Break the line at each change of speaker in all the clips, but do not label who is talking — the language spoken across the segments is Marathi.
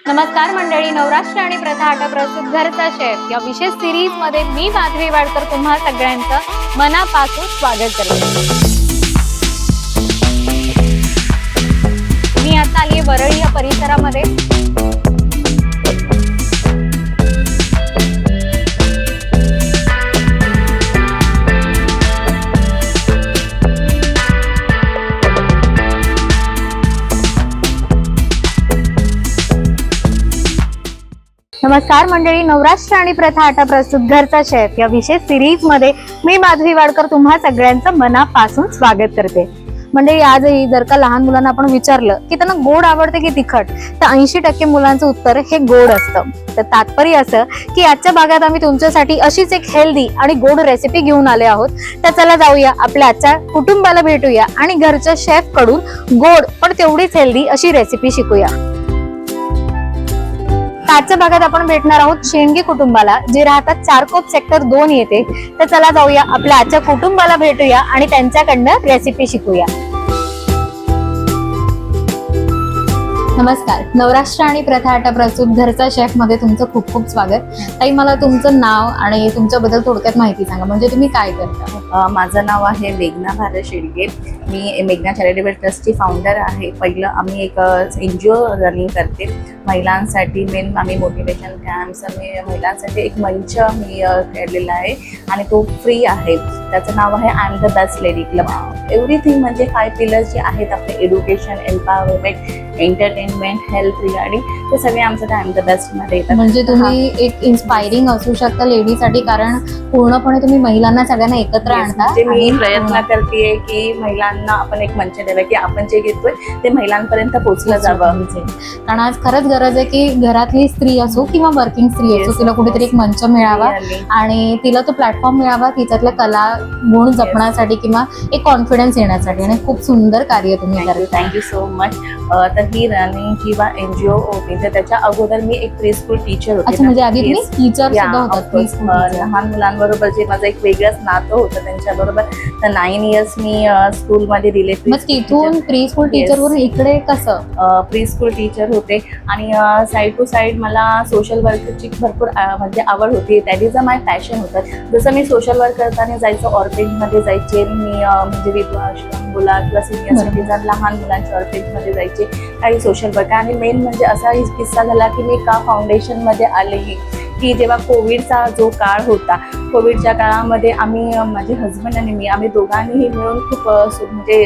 नमस्कार मंडळी, नवराष्ट्र आणि प्रथा आटा प्रस्तुत घरचा शेफ या विशेष सिरीज मध्ये मी माधवी वाडकर तुम्हा सगळ्यांचं मनापासून स्वागत करते। मी आता आली वरळी या परिसरामध्ये। नमस्कार मंडळी, नवराष्ट्र आणि प्रथा आटा प्रस्तुत घरचा शेफ या विशेष सिरीज मध्ये मी माधवी वाडकर तुम्हा सगळ्यांचं मनापासून स्वागत करते। मंडळी, आजही जर का लहान मुलांना आपण विचारलं की त्यांना गोड आवडते की तिखट, तर 80% मुलांचं उत्तर हे गोड असतं। तर तात्पर्य असं की आजच्या भागात आम्ही तुमच्यासाठी अशीच एक हेल्दी आणि गोड रेसिपी घेऊन आले आहोत। तर चला जाऊया, आपल्या आजच्या कुटुंबाला भेटूया आणि घरच्या शेफ कडून गोड पण तेवढीच हेल्दी अशी रेसिपी शिकूया। आजच्या भागात आपण भेटणार आहोत शेंडगे कुटुंबाला, जे राहतात चारकोप सेक्टर 2 येथे। तर चला जाऊया, आपल्या आजच्या कुटुंबाला भेटूया आणि त्यांच्याकडनं रेसिपी शिकूया। नमस्कार, नवराष्ट्र आणि प्रथा आटा प्रस्तुत घरचा शेफ मध्ये तुमचं खूप खूप स्वागत। ताई, मला तुमचं नाव आणि तुमच्याबद्दल थोडक्यात माहिती सांगा, म्हणजे तुम्ही काय करता?
माझं नाव आहे मेघना भारत शेडगे। मी मेघना चॅरिटेबल ट्रस्टची फाउंडर आहे। पहिलं आम्ही एक NGO रनिंग करते महिलांसाठी। मेन आम्ही मोटिवेशन कॅम्प्स, आम्ही महिलांसाठी एक मंच मी केलेला आहे आणि तो फ्री आहे। त्याचं नाव आहे I am the best lady club. Everything म्हणजे 5 पिलर्स जे आहेत आपले, education, empowerment, entertainment, health regarding, ते सगळे आमचं आय एम द बेस्ट मध्ये येतात।
म्हणजे तुम्ही एक इन्स्पायरिंग असू शकता लेडीसाठी, कारण पूर्णपणे तुम्ही महिलांना सगळ्यांना एकत्र आणता।
म्हणजे मी प्रयत्न करते की महिलांना आपण एक मंच द्यावा, की आपण जे घेतोय ते महिलांपर्यंत पोहोचलं जावं।
कारण आज खरंच गरज आहे की घरातली स्त्री असो किंवा वर्किंग स्त्री असो, तिला कुठेतरी एक मंच मिळावा आणि तिला तो प्लॅटफॉर्म मिळावा तिच्यातल्या कला गुण जपण्यासाठी किंवा एक कॉन्फिडन्स येण्यासाठी। आणि खूप सुंदर कार्य तुम्ही करता।
Thank you so much. तर ही रनिंग किंवा NGO होती, तर त्याच्या अगोदर मी एक प्री स्कूल टीचर होते।
अच्छा, म्हणजे आधी तुम्ही टीचर सुद्धा होतात?
लहान मुलांबरोबर जे माझं एक वेगळंच नातं होतं त्यांच्याबरोबर। तर 9 इयर्स मी स्कूलमध्ये दिले।
मग तिथून प्री स्कूल टीचर वरून इकडे कसं?
प्री स्कूल टीचर होते आणि साईड टू साईड मला सोशल वर्कची भरपूर म्हणजे आवड होती। That is a my passion होतं। जसं मी सोशल वर्क करताना जायचं, ऑर्फेजमध्ये जायचे मी, म्हणजे विधवाश्रम बोला किंवा सिनियर सिटीजन लहान मुलांच्या ऑर्फेजमध्ये जायचे, काही सोशल वर्क। आणि मेन म्हणजे असा किस्सा झाला की मी का फाउंडेशनमध्ये आले की जेव्हा कोविडचा जो काळ होता, कोविडच्या काळामध्ये आम्ही, माझे हजबंड आणि मी, आम्ही दोघांनीही मिळून खूप म्हणजे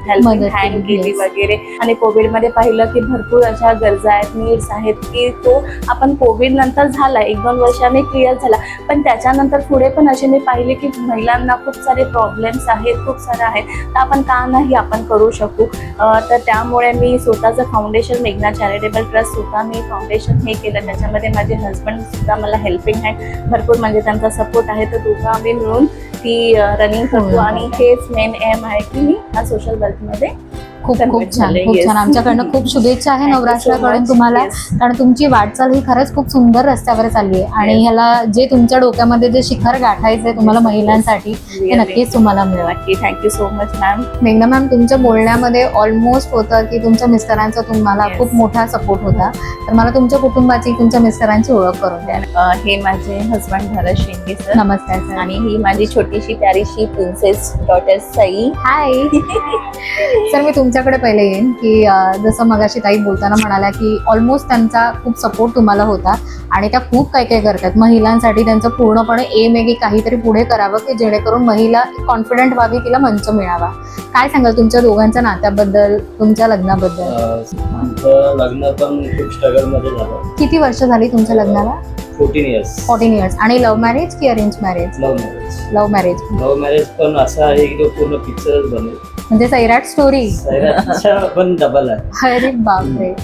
हेल्पिंग हँड केली वगैरे। आणि कोविडमध्ये पाहिलं की भरपूर अशा गरजा आहेत, नीड्स आहेत, की तो आपण कोविड नंतर झाला, 1-2 वर्षांनी क्लिअर झाला, पण त्याच्यानंतर पुढे पण असे मी पाहिले की महिलांना खूप सारे प्रॉब्लेम्स आहेत, खूप सारे आहेत, तर आपण का नाही आपण करू शकू। तर त्यामुळे मी स्वतःचं फाउंडेशन, मेघना चॅरिटेबल ट्रस्ट स्वतः मी फाउंडेशन हे केलं। त्याच्यामध्ये माझे हजबंड सुद्धा मला हेल्पिंग हँड भरपूर, म्हणजे त्यांचा सपोर्ट आहे। तर दोघं आम्ही मिळून ती रनिंग करतो आणि हेच मेन एम आहे की मी हा सोशल वर्कमध्ये
खूप छान, खूप छान। आमच्याकडनं खूप शुभेच्छा आहे नवराष्ट्राकडून तुम्हाला, कारण तुमची वाटचाल ही खरंच खूप सुंदर रस्त्यावर चालली आहे। आणि ह्याला जे तुमच्या डोक्यामध्ये जे शिखर गाठायचंय तुम्हाला महिलांसाठी, ते नक्कीच तुम्हाला मिळेल।
Thank you so much ma'am.
मेघना मॅम, तुमच्या बोलण्यामध्ये ऑलमोस्ट होतं की तुमच्या मिस्टरांचा तुम्हाला खूप मोठा सपोर्ट होता। तर मला तुमच्या कुटुंबाची, तुमच्या मिस्टरांची ओळख करून द्या।
हे माझे हजबंड भरत शेंडगे सर।
नमस्कार सर।
आणि ही माझी छोटीशी प्यारीशी princess daughter Sai.
Hi sir, मी तुमच्याकडे पहिले येईन की जसं मगाशी ताई बोलताना म्हणाल्या की ऑलमोस्ट त्यांचा खूप सपोर्ट तुम्हाला होता आणि त्या खूप काय काय करतात महिलांसाठी। त्यांचं पूर्णपणे एम आहे की काहीतरी पुढे करावं की जेणेकरून महिला कॉन्फिडंट व्हावी, तिला मंच मिळावा। काय सांगाल तुमच्या दोघांच्या नात्याबद्दल, तुमच्या लग्नाबद्दल?
आमचं लग्न पण खूप स्ट्रगल मध्ये झालं।
किती वर्ष झाली तुमच्या लग्नाला?
14 इयर्स।
आणि लव्ह मॅरेज की अरेंज मॅरेज?
लव्ह मॅरेज पण असं आहे की तो पूर्ण पिक्चरच बनेल,
म्हणजे सैराट स्टोरी
पण डबल आहे।
अरे बापरे।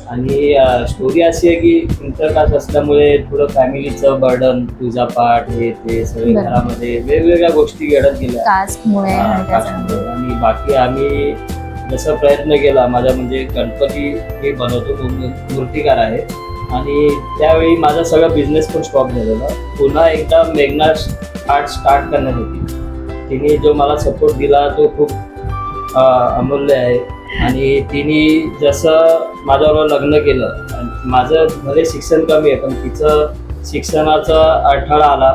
आणि स्टोरी अशी आहे की इंटरकास्ट असल्यामुळे थोडं फॅमिलीचं बर्डन, पूजा पाठ, हे ते सगळे घरामध्ये वेगवेगळ्या गोष्टी घडत गेल्या
कास्टमुळे।
आणि बाकी आम्ही जसा प्रयत्न केला, माझा म्हणजे गणपती मी बनवतो, मूर्तिकार आहे, आणि त्यावेळी माझा सगळा बिझनेस पण स्टॉप झालेला। पुन्हा एकदा मेघना आर्ट स्टार्ट करण्यासाठी तिने जो मला सपोर्ट दिला तो खूप अमूल्य आहे। आणि तिने जसं माझ्याबरोबर लग्न केलं आणि माझं भले शिक्षण कमी आहे पण तिचं शिक्षणाचा अडथळा आला.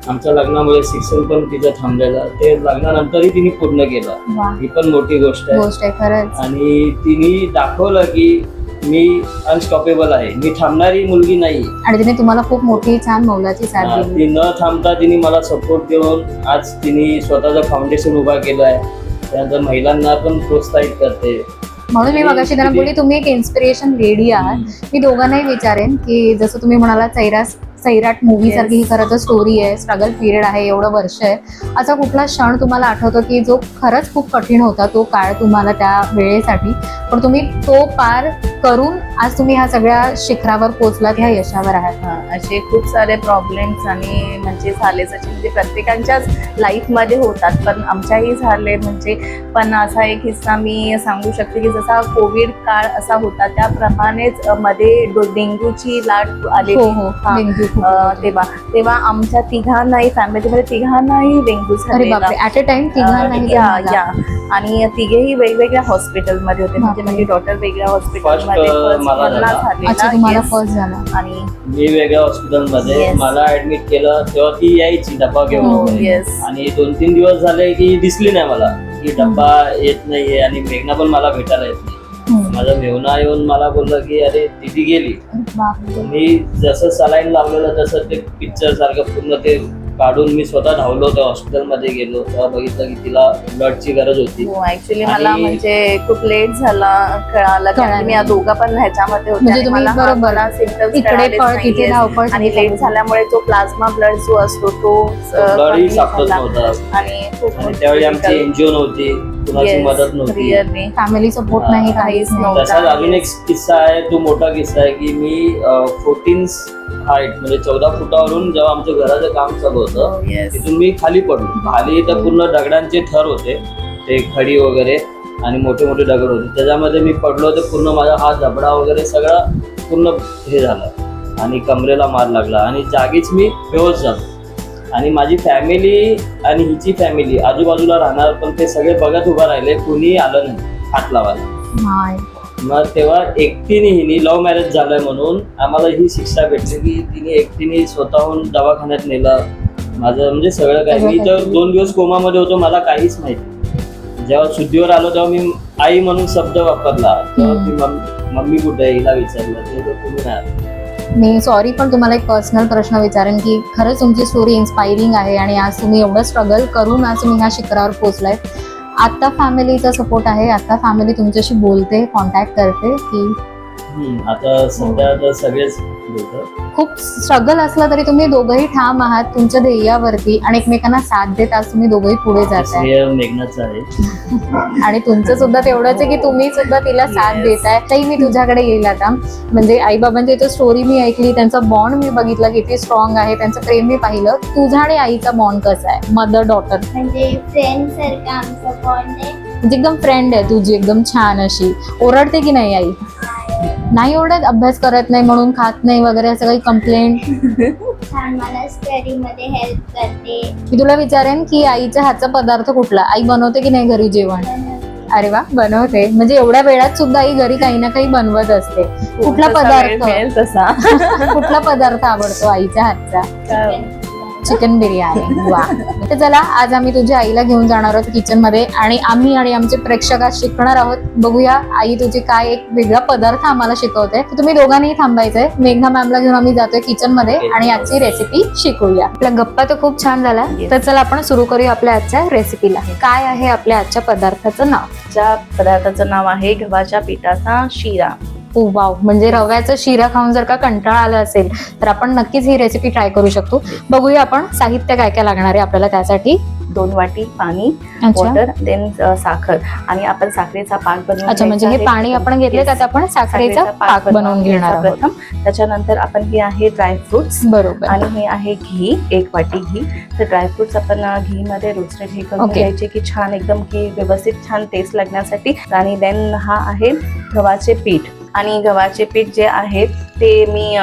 आमच्या लग्नामुळे शिक्षण पण तिचं थांबलेलं, ते लग्नानंतरही तिने पूर्ण केलं.
वा,
ही पण मोठी गोष्ट आहे.
गोष्ट आहे खरंच.
आणि तिने दाखवलं की मी अनस्टॉपेबल आहे, मी थांबणारी मुलगी नाही.
आणि तिने तुम्हाला खूप मोठी छान मौलाची साथ दिली.
ती न थांबता तिने मला सपोर्ट देऊन आज तिने स्वतःचं फाउंडेशन उभा केलं आहे. त्यानंतर महिलांना पण प्रोत्साहित करते.
म्हणून मी मगाशी त्यांना बोलली तुम्ही एक इन्स्पिरेशन लेडी आहात. मी दोघांनाही विचारेन की जसं तुम्ही म्हणाला सैराट मूवी सारखी ही खरं तर स्टोरी आहे, स्ट्रगल पिरियड आहे, एवढं वर्ष आहे. असा कुठला क्षण तुम्हाला आठवतो की जो खरंच खूप कठीण होता तो काळ तुम्हाला त्या वेळेसाठी, पण तुम्ही तो पार करून आज तुम्ही ह्या सगळ्या शिखरावर पोहोचलात, ह्या यशावर आहात?
असे खूप सारे प्रॉब्लेम्स आणि म्हणजे झाले जसे म्हणजे प्रत्येकाच्याच लाईफमध्ये होतात, पण आमच्याही झाले म्हणजे. पण असा एक किस्सा मी सांगू शकते की जसा कोविड काळ असा होता त्याप्रमाणेच मध्ये डेंग्यूची लाट आलेली.
डेंग्यू.
तेव्हा आमच्या तिघांनाही फॅमिलीमध्ये तिघांनाही डेंग्यू
अरे बापरे, ऍट अ टाइम तिघांनाही?
या आणि तिघेही वेगवेगळ्या हॉस्पिटलमध्ये होते. म्हणजे माझी डॉटर वेगळ्या हॉस्पिटलमध्ये
अच्छा, तुम्हाला फर्स्ट झाला.
आणि
मी वेगळ्या हॉस्पिटलमध्ये
Yes.
मला ऍडमिट केलं तेव्हा ती यायची डब्बा घेऊन वगैरे.
येस
आणि 2-3 दिवस झाले की दिसली नाही मला, की डब्बा येत नाहीये. आणि मेघना पण मला भेटायला येत नाही. माझा मेवना येऊन मला बोललं की अरे दीदी गेली. मी जसं सलाईन लावलेलं तसं ते पिक्चर सारखं पूर्ण ते काढून मी स्वतः धावलो त्या हॉस्पिटलमध्ये गेलो. तेव्हा बघितलं की तिला ब्लडची गरज होती.
ऍक्च्युली मला म्हणजे खूप लेट झाला कळालं कारण मी या दोघा पण ह्याच्यामध्ये होते.
म्हणजे
आणि
तुम्ही
मला
बरोबर
हा symptoms
इकडे
कळालेच
पळ तिथे
नाहीये.
धावपळ
आणि लेट झाल्यामुळे तो प्लाझ्मा ब्लड जो असतो तो
ब्लडही
कमी
सापडत
झाला.
नव्हता.
आणि खूप
आणि त्यावेळी आमची एनजीओ नव्हती, कुणाची मदत नव्हती.
रिअली
फॅमिली सपोर्ट नाही, काहीच नाही.
तसाच अजून एक किस्सा आहे, तो मोठा किस्सा आहे की मी 14 हाईट म्हणजे 14 फुटावरून जेव्हा आमच्या घराचं काम चालू होतं तिथून मी खाली पडलो. खाली तर पूर्ण दगडांचे थर होते, ते खडी वगैरे आणि मोठे मोठे दगड होते. त्याच्यामध्ये मी पडलो तर पूर्ण माझा हात जबडा वगैरे सगळा पूर्ण हे झाला आणि कमरेला मार लागला आणि जागीच मी बेहोश झालो. आणि माझी फॅमिली आणि हिची फॅमिली आजूबाजूला राहणार, पण ते सगळे बघत उभा राहिले, कुणी आलं नाही हात लावायला. मग तेव्हा एकटीने हिने लव्ह मॅरेज झालंय म्हणून आम्हाला ही शिक्षा भेटली की तिने एकटीने स्वतःहून दवाखान्यात नेलं माझं म्हणजे सगळं काय. मी तर 2 दिवस कोमामध्ये होतो, मला काहीच माहिती. जेव्हा शुद्धीवर आलो तेव्हा मी आई म्हणून शब्द वापरला. तेव्हा ती मम्मी कुठे आहे हिला विचारलं, ते तुम्ही नाही.
मी सॉरी पण तुम्हाला एक पर्सनल प्रश्न विचारेन की खरंच तुमची स्टोरी इन्स्पायरिंग आहे आणि आज तुम्ही एवढं स्ट्रगल करून आज तुम्ही ह्या शिखरावर पोहोचलाय. आता फॅमिलीचा सपोर्ट आहे? आता फॅमिली तुमच्याशी बोलते, कॉन्टॅक्ट करते की?
आता सध्या तर सगळेच बोलतात.
खूप स्ट्रगल असलं तरी तुम्ही दोघंही ठाम आहात तुमच्या ध्येयावरती आणि एकमेकांना साथ देत आज तुम्ही दोघंही पुढे जाताय.
श्रेय मेघनाचं आहे.
आणि तुमचं सुद्धा तेवढंच आहे की तुम्ही सुद्धा तिला साथ देताय. ताई मी तुझ्याकडे येईल आता. म्हणजे आई बाबांची इथं स्टोरी मी ऐकली, त्यांचा बॉन्ड मी बघितला किती स्ट्रॉंग आहे, त्यांचं प्रेम मी पाहिलं. तुझा आणि आईचा बॉन्ड कसा आहे, मदर डॉटर?
म्हणजे फ्रेंड सारखं आमचं बॉन्ड आहे.
म्हणजे एकदम फ्रेंड आहे तुझी, एकदम छान अशी. ओरडते की नाही आई? नाही ओरडत? अभ्यास करत नाही म्हणून, खात नाही वगैरे असं काही कंप्लेंट?
छान मला स्टडी मध्ये हेल्प करते.
मी तुला विचारेन की आईच्या हातचा पदार्थ कुठला? आई बनवते की नाही घरी जेवण? अरे वा, बनवते. म्हणजे एवढ्या वेळात सुद्धा आई घरी काही ना काही बनवत असते. कुठला पदार्थ
तसा
कुठला पदार्थ आवडतो आईच्या हातचा? चिकन बिर्याणी. वा. तर चला आज आम्ही तुझ्या आईला घेऊन जाणार आहोत किचन मध्ये आणि आम्ही आणि आमचे प्रेक्षक आज शिकणार आहोत. बघूया आई तुझी काय एक वेगळा पदार्थ आम्हाला शिकवते. तर तुम्ही दोघांनीही थांबायचंय. मेघना मॅमला घेऊन आम्ही जातोय किचन मध्ये आणि आजची रेसिपी शिकूया. आपला गप्पा तर खूप छान झाला. तर चला आपण सुरू करूया आपल्या आजच्या रेसिपीला. काय आहे आपल्या आजच्या पदार्थाचं नाव?
ज्या पदार्थाचं नाव आहे गव्हाच्या पिठाचा शिरा.
ओ वाव, म्हणजे रव्याचा शिरा खाऊन जर का कंटाळा आला असेल तर आपण नक्कीच ही रेसिपी ट्राय करू शकतो. बघूया आपण साहित्य काय काय लागणार आहे आपल्याला त्यासाठी.
2 वाटी पाणी, वॉटर, देन साखर आणि आपण साखरेचा पाक बनवून.
अच्छा, म्हणजे हे पाणी आपण घेतले त्यात आपण साखरेचा पाक बनवून घेणार आहोत.
प्रथम त्याच्यानंतर आपण हे आहे ड्रायफ्रुट्स.
बरोबर.
आणि हे आहे घी, 1 वाटी घी. तर ड्रायफ्रुट्स आपण घी मध्ये रोस्टेड हे करून घ्यायचे की छान एकदम घी व्यवस्थित छान टेस्ट लागण्यासाठी. आणि देन हा आहे गव्हाचे पीठ. आणि गव्हाचे पीठ जे आहे ते मी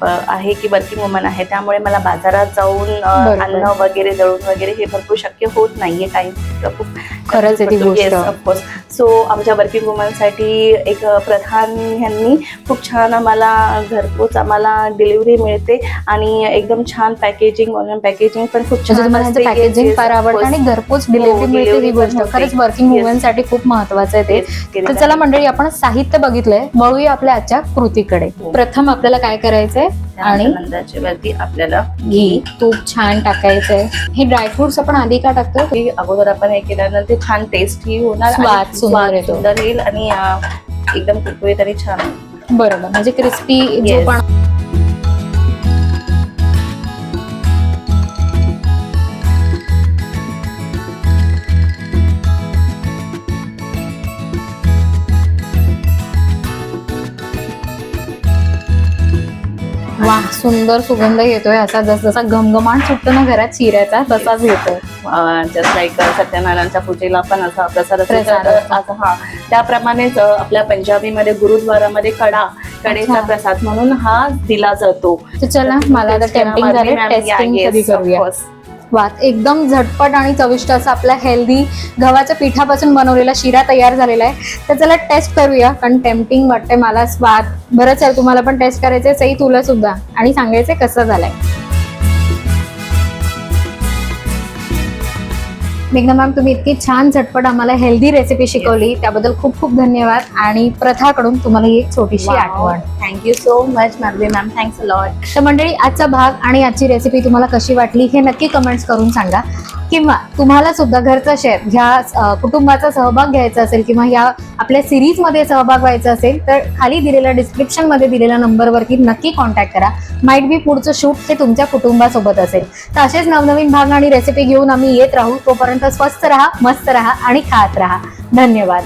आहे की वर्किंग वुमन आहे, त्यामुळे मला बाजारात जाऊन
बरोबर.
आणणं वगैरे, दळून वगैरे हे भरपूर शक्य होत नाहीये. काही खूप
खरंच आहे ती गोष्ट.
ऑफकोर्स. सो आमच्या वर्किंग वुमनसाठी एक प्रधान यांनी खूप छान आम्हाला घरपोच आम्हाला डिलिव्हरी मिळते आणि एकदम छान पॅकेजिंग, ऑनलाईन पॅकेजिंग पण खूप
म्हणजे
छान
तुम्हाला
असते.
पॅकेजिंग
Yes,
फार
of
आवडतं
course.
आणि घरपोच डिलिव्हरी मिळते ही
delivery
गोष्ट
पण होते.
खरंच वर्किंग
Yes.
वुमन साठी खूप महत्वाचं आहे ते.
Yes, केली
तर
जाते.
चला मंडळी, आपण साहित्य बघितलंय, वळूया आपल्या आजच्या कृतीकडे.
हो.
प्रथम आपल्याला काय करायचंय आणि
नंतरच्या वरती आपल्याला
घी, तूप छान टाकायचंय. हे ड्रायफ्रुट्स आपण आधी का टाकतो?
की अगोदर आपण हे केल्यानंतर ते छान टेस्टी होणार, आणि
स्वाद सुंदर येतो.
सुंदर येईल आणि एकदम कुरकुरीत आणि छान होईल.
बरोबर, म्हणजे क्रिस्पी जो
Yes.
पण वा, सुंदर सुगंध येतोय असा. जसा घमघमाट सुटतो ना घरात शिऱ्याचा, तसाच येतोय.
जस्ट लाईक सत्यनारायणच्या पूजेला पण असा प्रसाद असतो,
प्रसाद
तर
असतो.
हा त्याप्रमाणेच आपल्या पंजाबीमध्ये गुरुद्वारामध्ये कडेचा
अच्छा.
प्रसाद म्हणून हा दिला जातो.
तर चला, मला आता टेम्पटिंग झालंय, टेस्टिंग कधी करूया. वा, एकदम झटपट आणि चविष्ट असा आपला हेल्दी गव्हाच्या पिठापासून बनवलेला शिरा तयार झालेला आहे. तर चला टेस्ट करूया, कारण टेम्पटिंग वाटतंय मला. स्वाद बरंच आहे, तुम्हाला पण टेस्ट करायचंय, सई तुला सुद्धा, आणि सांगायचंय कसं झालंय. मेघना मॅम, तुम्ही इतकी छान झटपट आम्हाला हेल्दी रेसिपी शिकवली, त्याबद्दल खूप खूप धन्यवाद. आणि प्रथाकडून तुम्हाला ही एक छोटीशी आठवण.
Thank you so much Madhavi ma'am, thanks a lot.
तर मंडळी, आजचा भाग आणि आजची रेसिपी तुम्हाला कशी वाटली हे नक्की कमेंट्स करून सांगा. किंवा तुम्हाला सुद्धा घरचा शेअर, ह्या कुटुंबाचा सहभाग घ्यायचा असेल किंवा ह्या आपल्या सिरीजमध्ये सहभाग व्हायचा असेल, तर खाली दिलेल्या डिस्क्रिप्शनमध्ये दिलेल्या नंबरवरती नक्की कॉन्टॅक्ट करा. माइट बी पुढचं शूट हे तुमच्या कुटुंबासोबत असेल. तर असेच नवनवीन भाग आणि रेसिपी घेऊन आम्ही येत राहू. तोपर्यंत स्वस्त राहा, मस्त राहा आणि खात राहा. धन्यवाद.